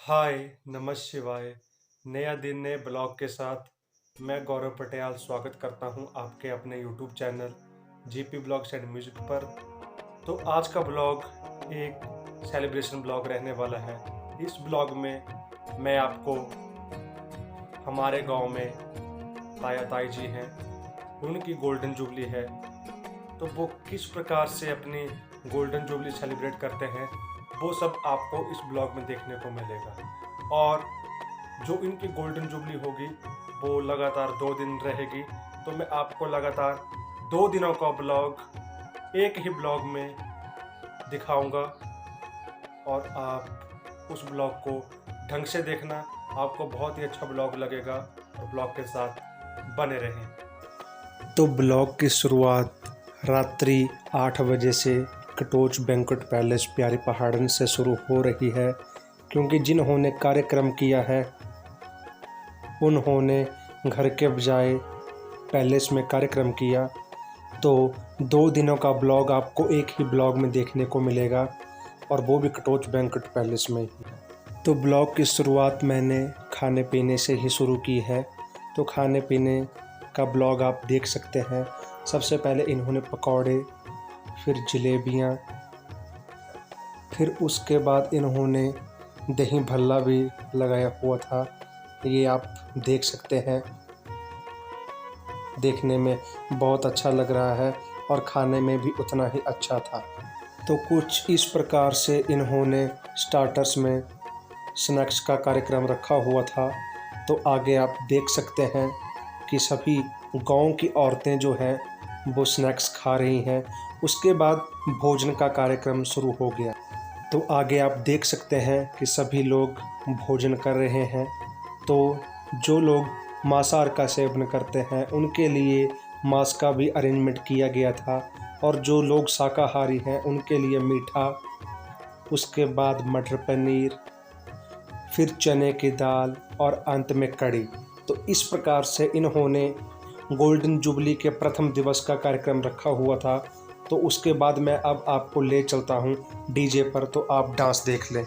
हाय, नमः शिवाय। नया दिन नए ब्लॉग के साथ मैं गौरव पटियाल स्वागत करता हूं आपके अपने YouTube channel GP blogs and music पर। तो आज का ब्लॉग एक सेलिब्रेशन ब्लॉग रहने वाला है। इस ब्लॉग में मैं आपको हमारे गांव में ताया ताई जी हैं, उनकी गोल्डन जुबली है, तो वो किस प्रकार से अपनी गोल्डन जुबली सेलिब्रेट करते हैं वो सब आपको इस ब्लॉग में देखने को मिलेगा। और जो इनकी गोल्डन जुबली होगी वो लगातार 2 दिन रहेगी, तो मैं आपको लगातार 2 दिनों का ब्लॉग एक ही ब्लॉग में दिखाऊंगा और आप उस ब्लॉग को ढंग से देखना, आपको बहुत ही अच्छा ब्लॉग लगेगा और ब्लॉग के साथ बने रहें। तो ब्लॉग की शुरुआत रात्रि 8 बजे से कटोच बैंक्वेट पैलेस प्यारी पहाड़न से शुरू हो रही है, क्योंकि जिन्होंने कार्यक्रम किया है उन्होंने घर के बजाय पैलेस में कार्यक्रम किया। तो 2 दिनों का ब्लॉग आपको एक ही ब्लॉग में देखने को मिलेगा और वो भी कटोच बैंक्वेट पैलेस में ही। तो ब्लॉग की शुरुआत मैंने खाने पीने से ही शुरू की है, तो खाने पीने का ब्लॉग आप देख सकते हैं। सबसे पहले इन्होंने पकौड़े, फिर जलेबियाँ, फिर उसके बाद इन्होंने दही भल्ला भी लगाया हुआ था, ये आप देख सकते हैं। देखने में बहुत अच्छा लग रहा है और खाने में भी उतना ही अच्छा था। तो कुछ इस प्रकार से इन्होंने स्टार्टर्स में स्नैक्स का कार्यक्रम रखा हुआ था। तो आगे आप देख सकते हैं कि सभी गांव की औरतें जो हैं वो स्नैक्स खा रही हैं। उसके बाद भोजन का कार्यक्रम शुरू हो गया। तो आगे आप देख सकते हैं कि सभी लोग भोजन कर रहे हैं। तो जो लोग मांसाहार का सेवन करते हैं उनके लिए मांस का भी अरेंजमेंट किया गया था, और जो लोग शाकाहारी हैं उनके लिए मीठा, उसके बाद मटर पनीर, फिर चने की दाल और अंत में कड़ी। तो इस प्रकार से इन्होंने गोल्डन जुबली के प्रथम दिवस का कार्यक्रम रखा हुआ था। तो उसके बाद मैं अब आपको ले चलता हूँ डीजे पर, तो आप डांस देख लें।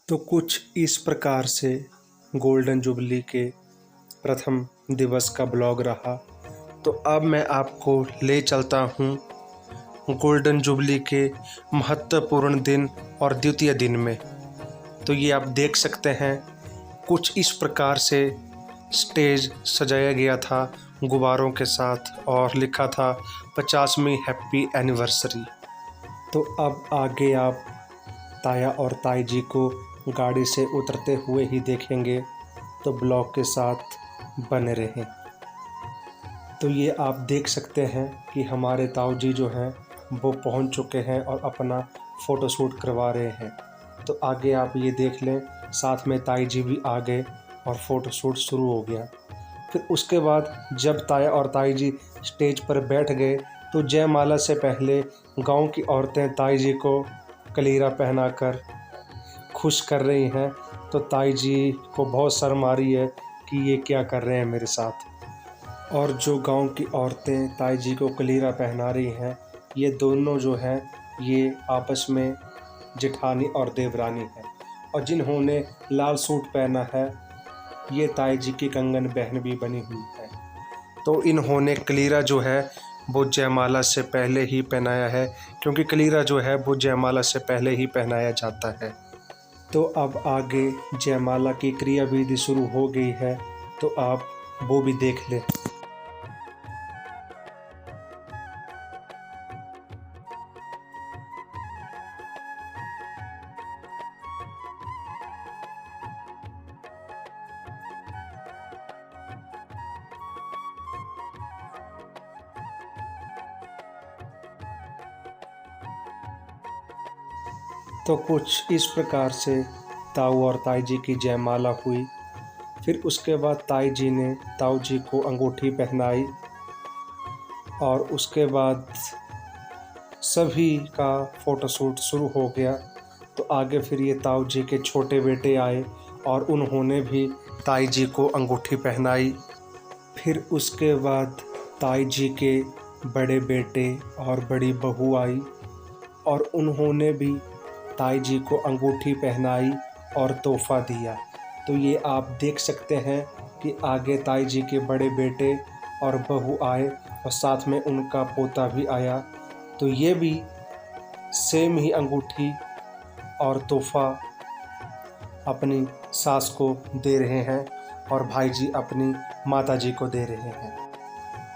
तो कुछ इस प्रकार से गोल्डन जुबली के प्रथम दिवस का ब्लॉग रहा। तो अब मैं आपको ले चलता हूँ गोल्डन जुबली के महत्वपूर्ण दिन और द्वितीय दिन में। तो ये आप देख सकते हैं कुछ इस प्रकार से स्टेज सजाया गया था गुब्बारों के साथ और लिखा था 50वीं हैप्पी एनिवर्सरी। तो अब आगे आप ताया और ताई जी को गाड़ी से उतरते हुए ही देखेंगे, तो ब्लॉग के साथ बने रहें। तो ये आप देख सकते हैं कि हमारे ताऊ जी जो हैं वो पहुंच चुके हैं और अपना फ़ोटोशूट करवा रहे हैं। तो आगे आप ये देख लें, साथ में ताई जी भी आ गए और फ़ोटोशूट शुरू हो गया। फिर उसके बाद जब ताया और ताई जी स्टेज पर बैठ गए तो जयमाला से पहले गांव की औरतें ताई जी को कलीरा पहनाकर खुश कर रही हैं। तो ताई जी को बहुत शर्म आ रही है कि ये क्या कर रहे हैं मेरे साथ। और जो गांव की औरतें ताई जी को कलीरा पहना रही हैं, ये दोनों जो हैं ये आपस में जेठानी और देवरानी हैं। और जिन्होंने लाल सूट पहना है ये ताई जी की कंगन बहन भी बनी हुई है। तो इन्होंने कलीरा जो है वो जयमाला से पहले ही पहनाया है, क्योंकि कलीरा जो है वो जयमाला से पहले ही पहनाया जाता है। तो अब आगे जयमाला की क्रियाविधि शुरू हो गई है, तो आप वो भी देख लें। तो कुछ इस प्रकार से ताऊ और ताई जी की जयमाला हुई। फिर उसके बाद ताई जी ने ताऊ जी को अंगूठी पहनाई और उसके बाद सभी का फ़ोटोशूट शुरू हो गया। तो आगे फिर ये ताऊ जी के छोटे बेटे आए और उन्होंने भी ताई जी को अंगूठी पहनाई। फिर उसके बाद ताई जी के बड़े बेटे और बड़ी बहू आई और उन्होंने भी ताई जी को अंगूठी पहनाई और तोहफ़ा दिया। तो ये आप देख सकते हैं कि आगे ताई जी के बड़े बेटे और बहू आए और साथ में उनका पोता भी आया। तो ये भी सेम ही अंगूठी और तोहफ़ा अपनी सास को दे रहे हैं और भाई जी अपनी माता जी को दे रहे हैं।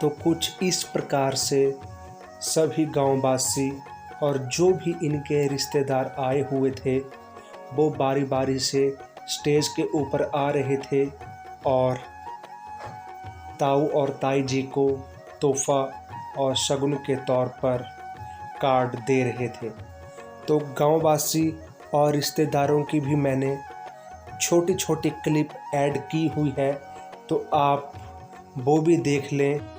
तो कुछ इस प्रकार से सभी गांववासी और जो भी इनके रिश्तेदार आए हुए थे वो बारी बारी से स्टेज के ऊपर आ रहे थे और ताऊ और ताई जी को तोहफ़ा और शगुन के तौर पर कार्ड दे रहे थे। तो गांववासी और रिश्तेदारों की भी मैंने छोटी छोटी क्लिप ऐड की हुई है, तो आप वो भी देख लें।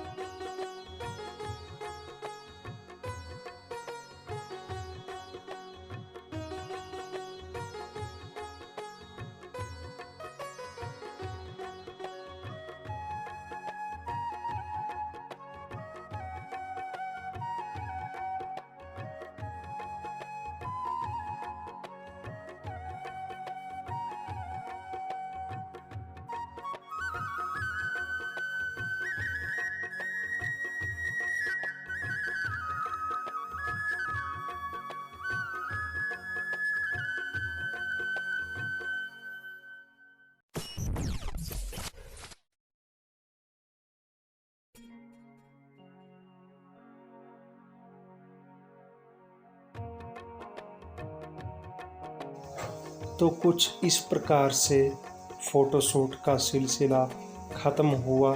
तो कुछ इस प्रकार से फ़ोटोशूट का सिलसिला ख़त्म हुआ।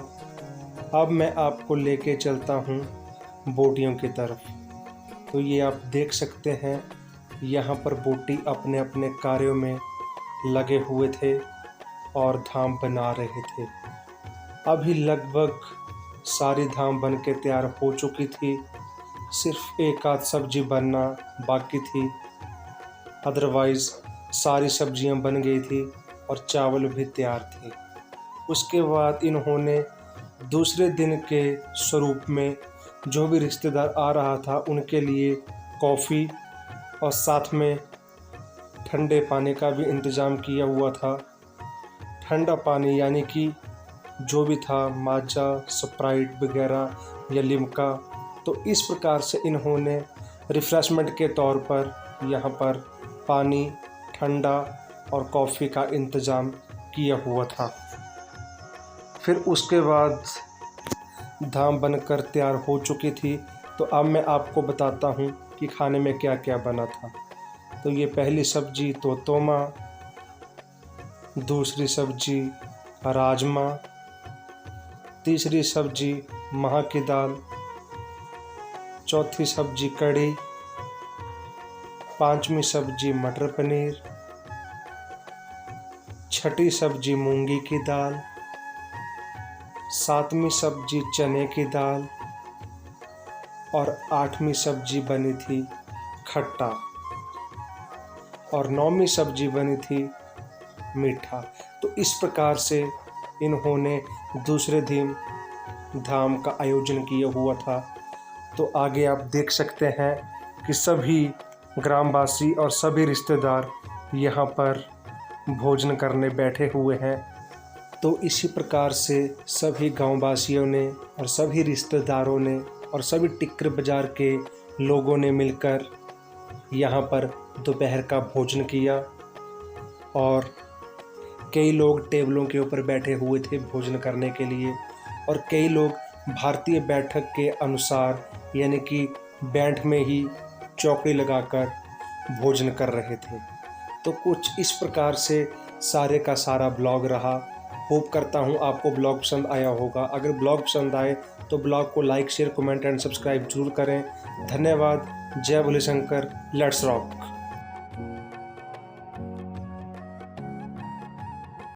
अब मैं आपको लेके चलता हूँ बोटियों की तरफ। तो ये आप देख सकते हैं यहाँ पर बोटी अपने अपने कार्यों में लगे हुए थे और धाम बना रहे थे। अभी लगभग सारी धाम बन के तैयार हो चुकी थी, सिर्फ एक आध सब्जी बनना बाकी थी। अदरवाइज़ सारी सब्जियां बन गई थी और चावल भी तैयार थे। उसके बाद इन्होंने दूसरे दिन के स्वरूप में जो भी रिश्तेदार आ रहा था उनके लिए कॉफ़ी और साथ में ठंडे पानी का भी इंतज़ाम किया हुआ था। ठंडा पानी यानी कि जो भी था माजा, स्प्राइट वगैरह या लिम्का, तो इस प्रकार से इन्होंने रिफ़्रेशमेंट के तौर पर यहाँ पर पानी, ठंडा और कॉफ़ी का इंतज़ाम किया हुआ था। फिर उसके बाद धाम बनकर तैयार हो चुकी थी। तो अब मैं आपको बताता हूँ कि खाने में क्या क्या बना था। तो ये पहली सब्जी तोतोमा, दूसरी सब्जी राजमा, तीसरी सब्जी महा की दाल, चौथी सब्जी कढ़ी, पांचवी सब्जी मटर पनीर, छठी सब्जी मूंगी की दाल, सातवीं सब्जी चने की दाल और आठवीं सब्जी बनी थी खट्टा और नौवीं सब्जी बनी थी मीठा। तो इस प्रकार से इन्होंने दूसरे दिन धाम का आयोजन किया हुआ था। तो आगे आप देख सकते हैं कि सभी ग्रामवासी और सभी रिश्तेदार यहाँ पर भोजन करने बैठे हुए हैं। तो इसी प्रकार से सभी गांववासियों ने और सभी रिश्तेदारों ने और सभी टिक्कर बाज़ार के लोगों ने मिलकर यहाँ पर दोपहर का भोजन किया और कई लोग टेबलों के ऊपर बैठे हुए थे भोजन करने के लिए और कई लोग भारतीय बैठक के अनुसार यानी कि बैंठ में ही चौकड़ी लगाकर भोजन कर रहे थे। तो कुछ इस प्रकार से सारे का सारा ब्लॉग रहा। होप करता हूँ आपको ब्लॉग पसंद आया होगा। अगर ब्लॉग पसंद आए तो ब्लॉग को like, share, comment and subscribe जरूर करें। धन्यवाद। जय भोले शंकर। Let's rock.